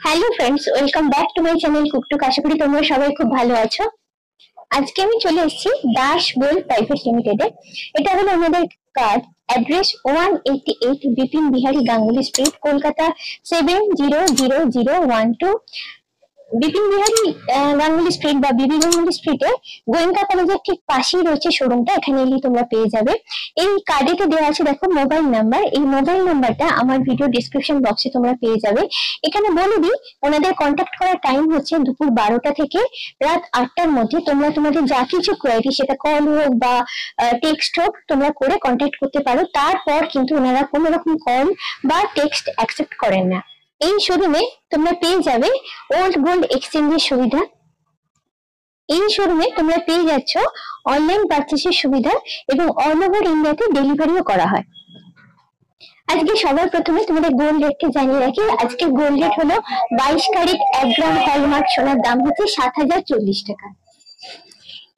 Hello friends, welcome back to my channel কুকটুক। আশা করি তোমরা সবাই খুব ভালো আছো। আজকে আমি চলে এসেছি দাস গোল্ড প্রাইভেট লিমিটেডে। এটা হলো আমাদের card address 188 Bipin Bihari Ganguly street, Kolkata 700012। Bipin Bihari Ganguly street বা বিবি গাঙ্গুলি স্ট্রিটে গোয়েঙ্কা কলেজের ঠিক পাশেই রয়েছে শোরুমটা। এখানে এলে তোমরা পেয়ে যাবে। এই কার্ডেতে দেওয়া আছে দেখো মোবাইল নাম্বার। এই মোবাইল নাম্বারটা আমার ভিডিও ডিসক্রিপশন বক্সে তোমরা পেয়ে যাবে। এখানে বলে দিই, ওনাদের কন্ট্যাক্ট করার টাইম হচ্ছে দুপুর 12টা থেকে রাত 8টার মধ্যে। তোমরা তোমাদের যা কিছু কোয়ারি, সেটা কল হোক বা টেক্সট হোক, তোমরা করে কন্ট্যাক্ট করতে পারো। তারপর কিন্তু ওনারা কোনো রকম কল বা টেক্সট অ্যাকসেপ্ট করেন না। এই শোরুমে তোমরা পেয়ে যাবে ওল্ড গোল্ড এক্সচেঞ্জের সুবিধা। এই শোরুমে তোমরা পেয়ে যাচ্ছ অনলাইন পারচেসের সুবিধা এবং অল ওভার ইন্ডিয়াতে ডেলিভারিও করা হয়। আজকে সবার প্রথমে তোমাদের গোল্ড রেটকে জানিয়ে রাখি। আজকে গোল্ড রেট হলো 22 ক্যারেট 1 গ্রাম হলমার্ক সোনার দাম হচ্ছে 7040 টাকা।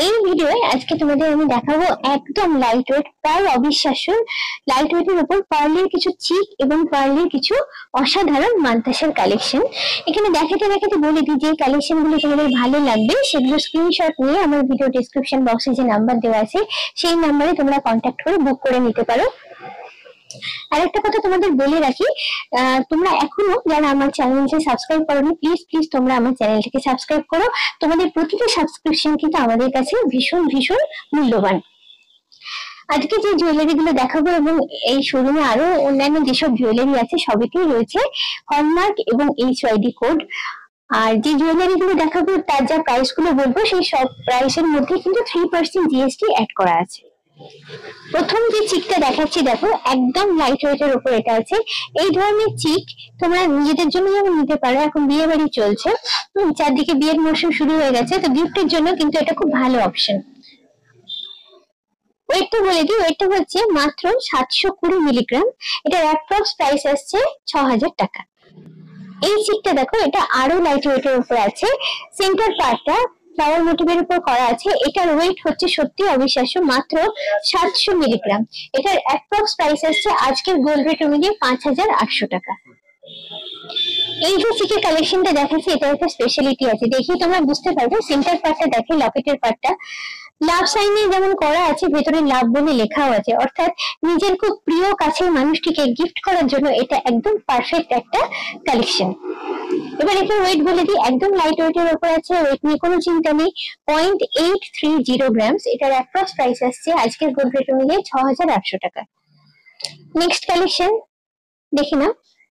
এই ভিডিওয়ে আজকে তোমাদের আমি দেখাবো একদম লাইট ওয়েট, প্রায় অবিশ্বাস্য লাইট ওয়েটের উপর পার্লের কিছু চিক এবং পার্লের কিছু অসাধারণ মান্তাসের কালেকশন। এখানে দেখাতে দেখাতে বলে দিই, যে কালেকশন গুলো তোমাদের ভালো লাগবে সেগুলো স্ক্রিনশট নিয়ে আমার ভিডিও ডেসক্রিপশন বক্সে যে নাম্বার দেওয়া আছে সেই নাম্বারে তোমরা কন্ট্যাক্ট করে বুক করে নিতে পারো। আরেকটা কথা তোমাদের বলে রাখি, তোমরা এখনো যারা আমার চ্যানেলকে সাবস্ক্রাইব করোনি, প্লিজ প্লিজ তোমরা আমার চ্যানেলটিকে সাবস্ক্রাইব করো। তোমাদের প্রতিটা সাবস্ক্রিপশন কিন্তু আমাদের কাছে ভীষণ ভীষণ মূল্যবান। আজকে যে জুয়েলারি গুলো দেখাবো এবং এই শোরুমে আরো অন্যান্য যেসব জুয়েলারি আছে সবেতেই রয়েছে হলমার্ক এবং HYD কোড। আর যে জুয়েলারি গুলো দেখাবো তার যা প্রাইস গুলো বলবো সেই সব প্রাইসের মধ্যে কিন্তু 3% GST অ্যাড করা আছে। প্রথম যে চিকটা দেখাচ্ছি দেখো, একদম লাইট ওয়েটের উপর এটা আছে। এই ধরনের চিক তোমরা নিজেদের জন্য যেমন নিতে পারো, এখন বিয়ে বাড়ি চলছে, চারদিকে বিয়ের মৌসুম শুরু হয়ে গেছে, তো গিফটের জন্য কিন্তু এটা খুব ভালো অপশন। ওয়েটটা বলে দিই, ওয়েটটা হচ্ছে মাত্র 720 মিলিগ্রাম। এটার অ্যাপ্রক্স প্রাইস আসছে 6000 টাকা। এই চিকটা দেখো, এটা আরো লাইট ওয়েটের উপর আছে। সেন্টার পার্টটা ফ্লাওয়ার মোটিভের উপর করা আছে। এটার ওয়েট হচ্ছে সত্যি অবিশ্বাস্য, মাত্র 700 মিলিগ্রাম। এটার অ্যাপ্রক্স প্রাইস আসছে আজকের গোল্ড রেট অনুযায়ী 5800 টাকা। এই যে চিকের কালেকশনটা দেখাচ্ছি, এটা একটা স্পেশালিটি আছে, দেখি তোমরা বুঝতে পারবে। সেন্টার পার্টটা দেখে, লকেটের পার্টটা লাভ সাইনে যেমন করা আছে, ভেতরে লাভ বলে লেখাও আছে, অর্থাৎ নিজের খুব প্রিয় কাছের মানুষটিকে গিফট করার জন্য এটা একদম পারফেক্ট একটা কালেকশন। এবার এটা ওয়েট বলে দিই, একদম লাইট ওয়েটের উপর আছে, ওয়েট নিয়ে কোনো চিন্তা নেই। 0.830 গ্রামস। এটার অ্যাপ্রক্স প্রাইস আসছে আজকের গোল্ড রেট অনুযায়ী 6800 টাকা। নেক্সট কালেকশন দেখি না।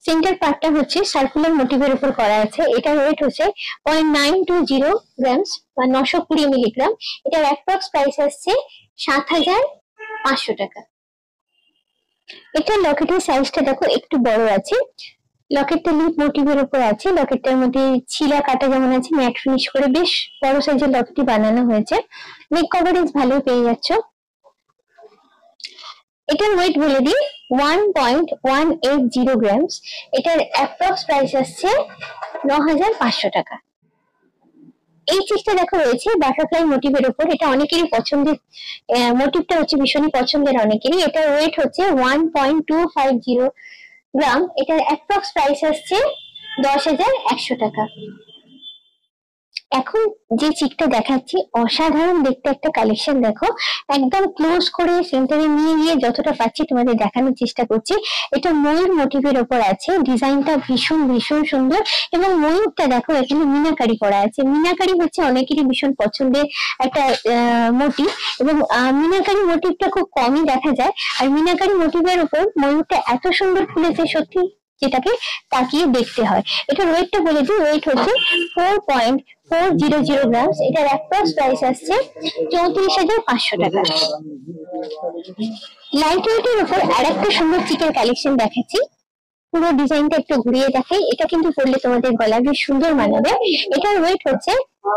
সেন্টার পার্টটা হচ্ছে সার্কুলার মোটিভের উপর করা আছে। এটার ওয়েট হচ্ছে 0.920 গ্রামস বা 920 মিলিগ্রাম। এটার অ্যাপ্রক্স প্রাইস আসছে 7500 টাকা। এটা লকেটের সাইজটা দেখো একটু বড় আছে। লকেটটা লিপ মোটিভের উপর আছে। লকেটটার মধ্যে ছিলা কাটা যেমন আছে, ম্যাট ফিনিশ করে বেশ বড় সাইজের লকেটটি বানানো হয়েছে। নেক কভারেজ ভালো পেয়ে যাচ্ছ। এটার ওয়েট বলে দিই 1.180 গ্রামস। এটার অ্যাপ্রক্স প্রাইস আসছে 9500 টাকা। এই চিজটা দেখো রয়েছে বাটারফ্লাই মোটিভের উপর। এটা অনেকেরই পছন্দের, মোটিভটা হচ্ছে ভীষণই পছন্দের অনেকেরই। এটার ওয়েট হচ্ছে 1.250 গ্রাম। এটার অ্যাপ্রক্স প্রাইস আসছে 10100 টাকা। এখন যে চিকটা দেখাচ্ছি অসাধারণ দেখতে একটা কালেকশন। দেখো একদম ক্লোজ করে সেন্টারে নিয়ে গিয়ে যতটা পাচ্ছি তোমাদের দেখানোর চেষ্টা করছি। এটা ময়ূর মোটিভের উপর আছে। ডিজাইনটা ভীষণ ভীষণ সুন্দর এবং ময়ূরটা দেখো এখানে মিনাকারি করা আছে। মিনাকারি হচ্ছে অনেকেরই ভীষণ পছন্দের একটা মোটিভ এবং মিনাকারি মোটিভটা খুব কমই দেখা যায়। আর মিনাকারি মোটিভের উপর ময়ূরটা এত সুন্দর ফুলেছে, সত্যি যেটাকে তাকিয়ে দেখতে হয়। এটার ওয়েটটা বলে দিই, ওয়েট হচ্ছে 4.400 গ্রামস। এটার অ্যাপ্রক্স প্রাইস আসছে 34500 টাকা। লাইট ওয়েটের উপর আরেকটা সুন্দর চিকের কালেকশন দেখাচ্ছি। পুরো ডিজাইনটা একটু ঘুরিয়ে দেখাই। এটা কিন্তু পরলে তোমাদের গলা বেশ সুন্দর মানাবে। এটার ওয়েট হচ্ছে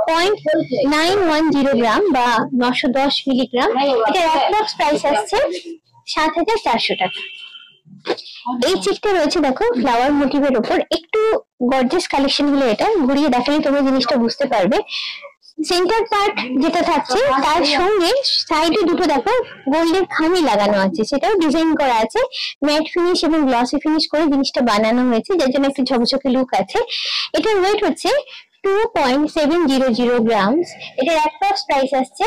0.910 গ্রাম বা 910 মিলিগ্রাম। এটার অ্যাপ্রক্স প্রাইস আসছে 7400 টাকা। এই চিকটা রয়েছে দেখো ফ্লাওয়ার মোটিভের উপর। একটু গর্জিয়াস কালেকশন হলো, এটা ঘুরিয়ে দেখালে তোমরা জিনিসটা বুঝতে পারবে। সেন্টার পার্ট যেটা থাকছে তার সঙ্গে সাইডে দুটো দেখো গোল্ডের খামি লাগানো আছে, সেটাও ডিজাইন করা আছে। ম্যাট ফিনিশ এবং গ্লসি ফিনিশ করে জিনিসটা বানানো হয়েছে, যার জন্য একটু ঝকঝকে লুক আছে। এটার ওয়েট হচ্ছে 2.700 গ্রামস। এটার অ্যাপ্রক্স প্রাইস আসছে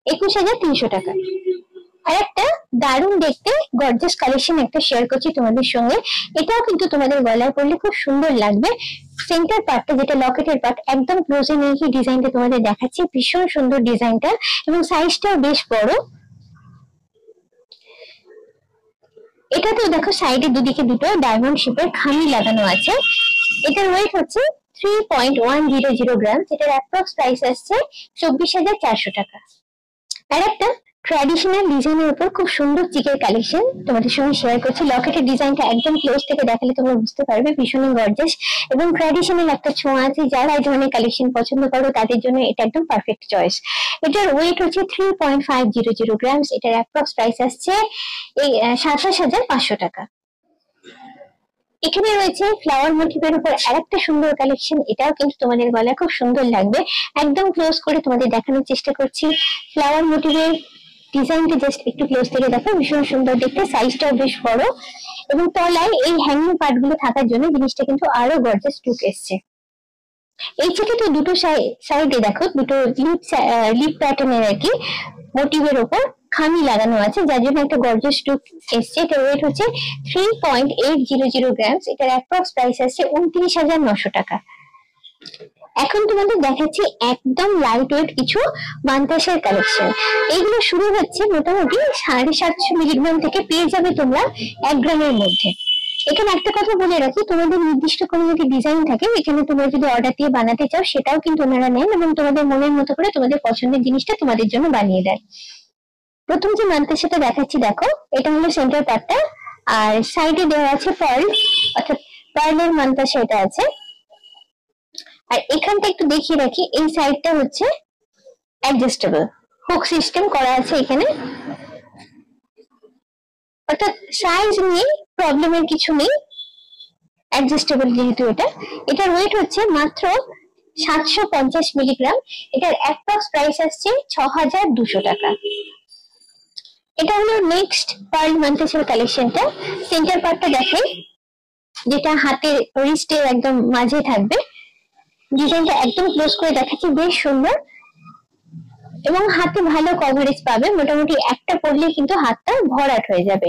21,300 টাকা। আর একটা দারুণ দেখতে গর্জিয়াস কালেকশন একটা শেয়ার করছি তোমাদের সঙ্গে। এটাও কিন্তু তোমাদের গলায় পরলে খুব সুন্দর লাগবে। সেন্টার পার্টটা যেটা লকেটের পার্ট, একদম ক্লোজে নিয়ে কি ডিজাইনটা তোমাদের দেখাচ্ছি। ভীষণ সুন্দর ডিজাইনটা এবং সাইজটাও বেশ বড়। এটাতেও দেখো সাইডে দুদিকে দুটো ডায়মন্ড শেপের খামি লাগানো আছে। এটার ওয়েট হচ্ছে 3.100 গ্রাম। এটার অ্যাপ্রক্স প্রাইস আসছে 24,400 টাকা। আর একটা ট্র্যাডিশনাল ডিজাইনের উপর খুব সুন্দর চিকের কালেকশন তোমাদের সঙ্গে শেয়ার করছি। লকেটের ডিজাইনটা একদম ক্লোজ থেকে দেখালে তোমরা বুঝতে পারবে ভীষণই গর্জিয়াস এবং ট্র্যাডিশনাল একটা ছোঁয়া আছে। যারা এই ধরনের কালেকশন পছন্দ করো তাদের জন্য এটা একদম পারফেক্ট চয়েস। এটার ওয়েট হচ্ছে 3.500 গ্রামস। এটার অ্যাপ্রক্স প্রাইস আসছে 27,500 টাকা। এখানে রয়েছে ফ্লাওয়ার মোটিভের উপর আরেকটা সুন্দর কালেকশন। এটাও কিন্তু তোমাদের গলায় খুব সুন্দর লাগবে। একদম ক্লোজ করে তোমাদের দেখানোর চেষ্টা করছি। ফ্লাওয়ার মোটিভের ডিজাইনটা জাস্ট একটু ক্লোজ থেকে দেখো, ভীষণ সুন্দর দেখতে, সাইজটাও বেশ বড় এবং তলায় এই হ্যাঙ্গিং পার্ট গুলো থাকার জন্য জিনিসটা কিন্তু আরো গর্জিয়াস লুক এসছে। এই থেকে তো দুটো সাইডে দেখো দুটো লিপ প্যাটার্নের আর কি মোটিভের উপর খামি লাগানো আছে, যার জন্য একটা গর্জিয়াস লুক এসছে। এটার ওয়েট হচ্ছে 3.800 গ্রামস। এটার অ্যাপ্রক্স প্রাইস আসছে 29,900 টাকা। এখন তোমাদের দেখাচ্ছি একদম লাইট ওয়েট কিছু মান্তাসার কালেকশন। এইগুলো শুরু হচ্ছে মোটামুটি 750 মিলিগ্রাম থেকে, পেয়ে যাবে তোমরা 1 গ্রামের মধ্যে। এখানে একটা কথা বলে রাখি, তোমাদের নির্দিষ্ট কোনো যদি ডিজাইন থাকে এখানে তোমরা যদি অর্ডার দিয়ে বানাতে চাও সেটাও কিন্তু ওনারা নেন এবং তোমাদের মনের মতো করে তোমাদের পছন্দের জিনিসটা তোমাদের জন্য বানিয়ে দেয়। প্রথম যে মান্তাসাটা দেখাচ্ছি দেখো, এটা হলো সেন্টার পার্টটা আর সাইডে দেওয়া আছে পার্ল, অর্থাৎ পার্লের মান্তাসা এটা আছে। আর এখানটা একটু দেখিয়ে রাখি, এই সাইডটা হচ্ছে অ্যাডজাস্টেবল হুক সিস্টেম করা আছে এখানে, অর্থাৎ সাইজ নিয়ে প্রবলেমের কিছু নেই, অ্যাডজাস্টেবল যেহেতু এটা। এটার ওয়েট হচ্ছে মাত্র 750 মিলিগ্রাম। এটার অ্যাপ্রক্স প্রাইস আসছে 6,200 টাকা। এটা হলো নেক্সট পার্ল মান্তাসার কালেকশনটা। সেন্টার পার্টটা দেখাই, যেটা হাতের রিস্টের একদম মাঝে থাকবে। ডিজাইনটা একদম ক্লোজ করে দেখাচ্ছি, বেশ সুন্দর এবং হাতে ভালো কভারেজ পাবে। মোটামুটি একটা পরলে কিন্তু হাতটা ভরাট হয়ে যাবে।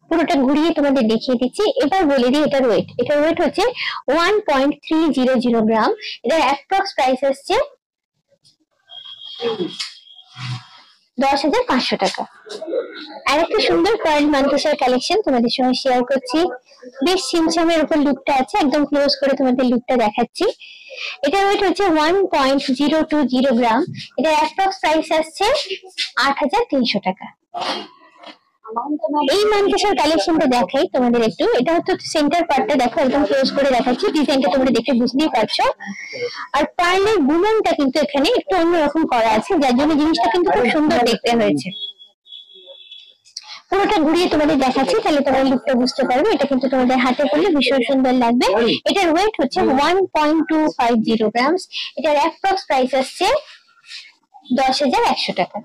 পুরোটা ঘুরিয়ে তোমাদের দেখিয়ে দিচ্ছি। এবার বলে দিই এটার ওয়েট। এটার ওয়েট হচ্ছে 1.300 গ্রাম। এটার অ্যাপ্রক্স প্রাইস আসছে 10,500 টাকা। আর একটা সুন্দর পার্ল মান্তাসার কালেকশন তোমাদের সঙ্গে শেয়ার করছি। বেশ ছিমছামের উপর লুকটা আছে, একদম ক্লোজ করে তোমাদের লুকটা দেখাচ্ছি। এটার ওয়েট হচ্ছে 1.020 গ্রাম। এটার অ্যাপ্রক্স প্রাইস আসছে 8,300 টাকা। এই মান্তাসার কালেকশনটা দেখাই তোমাদের একটু। এটা হচ্ছে সেন্টার পার্টটা দেখো, একদম ক্লোজ করে দেখাচ্ছি। ডিজাইনটা তোমরা দেখে বুঝতেই পারছো। আর পার্লের বুননটা কিন্তু এখানে একটু অন্যরকম করা আছে, যার জন্য জিনিসটা কিন্তু খুব সুন্দর দেখতে হয়েছে। পুরোটা ঘুরিয়ে তোমাদের দেখাচ্ছি, তাহলে তোমরা লুকটা বুঝতে পারবে। এটা কিন্তু তোমাদের হাতে পড়লে ভীষণ সুন্দর লাগবে। এটার ওয়েট হচ্ছে 1.250 গ্রামস। এটার অ্যাপ্রক্স প্রাইস আসছে 10,100 টাকা।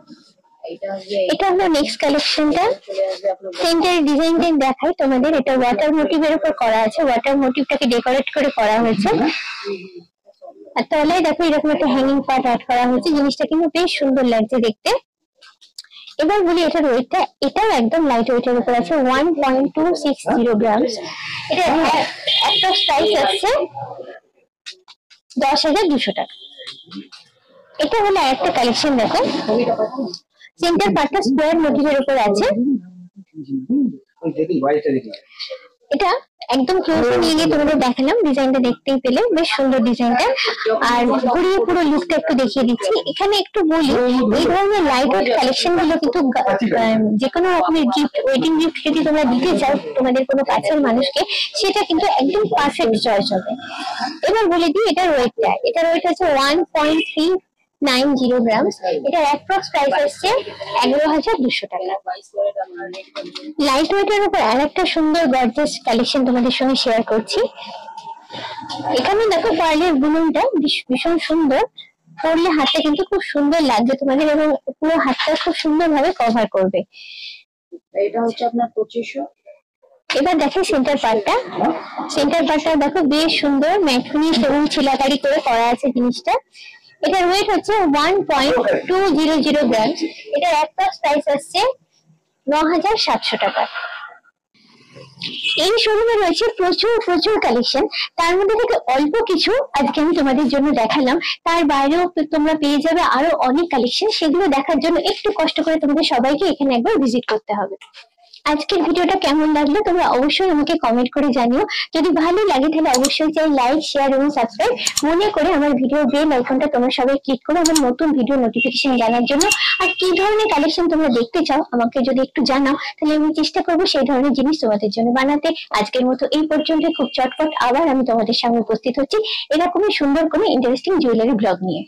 এটা হলো নেক্সট কালেকশনটা। সেন্টার ডিজাইনটা দেখাই তোমাদের। এটা ওয়াটার মোটিভের উপর করা আছে, ওয়াটার মোটিভটাকে ডেকোরেট করে করা হয়েছে। আর তলায় দেখো এরকম একটা হ্যাঙ্গিং পার্ট অ্যাড করা হয়েছে, জিনিসটা কিন্তু বেশ সুন্দর লাগছে দেখতে। এবার বলি এটার ওয়েটটা। এটাও একদম লাইট ওয়েটের উপর আছে, 1.260 গ্রামস। এটা অ্যাপ্রক্স প্রাইস আছে 10,200 টাকা। এটা হলো একটা কালেকশন দেখো, সেন্টার পার্টটা স্কোয়ার মোটিভের উপর আছে। এটা একদম ক্লোজে নিয়ে গিয়ে তোমাদের দেখালাম, ডিজাইনটা দেখতেই পেলে বেশ সুন্দর ডিজাইনটা। আর ঘুরিয়ে পুরো লুকটা একটু দেখিয়ে দিচ্ছি। এখানে একটু বলি, এই ধরনের লাইট ওয়েট কালেকশন গুলো কিন্তু যে কোনো রকমের গিফট, ওয়েডিং গিফট যদি তোমরা দিতে চাও তোমাদের কোনো কাছের মানুষকে, সেটা কিন্তু একদম পারফেক্ট চয়েস হবে। এবার বলে দিই এটার ওয়েটটা। এটার ওয়েট হচ্ছে 1.390 গ্রামস। এটার অ্যাপ্রক্স প্রাইস আসছে 11,200 টাকা। লাইট ওয়েটের উপর আরেকটা সুন্দর গর্জিয়াস কালেকশন তোমাদের সঙ্গে শেয়ার করছি। এখানে দেখো পার্লের বুননটা ভীষণ সুন্দর, পরলে হাতটা কিন্তু খুব সুন্দর লাগবে তোমাদের এবং পুরো হাতটা খুব সুন্দর ভাবে কভার করবে। এটা হচ্ছে আপনার 2500। এবার দেখো সেন্টার পার্টটা, সেন্টার পার্টটা দেখো বেশ সুন্দর ম্যাট ফিনিশ এবং ছিলাকারি করে করা আছে জিনিসটা। এটার ওয়েট হচ্ছে 1.200 গ্রাম। এটার একটা প্রাইস আসছে ৯,৭০০ টাকা। এই শোরুমে রয়েছে প্রচুর প্রচুর কালেকশন, তার মধ্যে থেকে অল্প কিছু আজকে আমি তোমাদের জন্য দেখালাম। তার বাইরেও তোমরা পেয়ে যাবে আরো অনেক কালেকশন, সেগুলো দেখার জন্য একটু কষ্ট করে তোমাদের সবাইকে এখানে একবার ভিজিট করতে হবে। আজকের ভিডিওটা কেমন লাগলো তোমরা অবশ্যই আমাকে কমেন্ট করে জানিও। যদি ভালো লাগে তাহলে অবশ্যই চাই লাইক, শেয়ার এবং সাবস্ক্রাইব মনে করে আমার ভিডিও বেল আইকনটা তোমরা সবাই ক্লিক করো আমার নতুন ভিডিও নোটিফিকেশন জানার জন্য। আর কি ধরনের কালেকশন তোমরা দেখতে চাও আমাকে যদি একটু জানাও, তাহলে আমি চেষ্টা করবো সেই ধরনের জিনিস তোমাদের জন্য বানাতে। আজকের মতো এই পর্যন্ত, খুব চটপট আবার আমি তোমাদের সামনে উপস্থিত হচ্ছি এরকমই সুন্দর কোনো ইন্টারেস্টিং জুয়েলারি ব্লগ নিয়ে।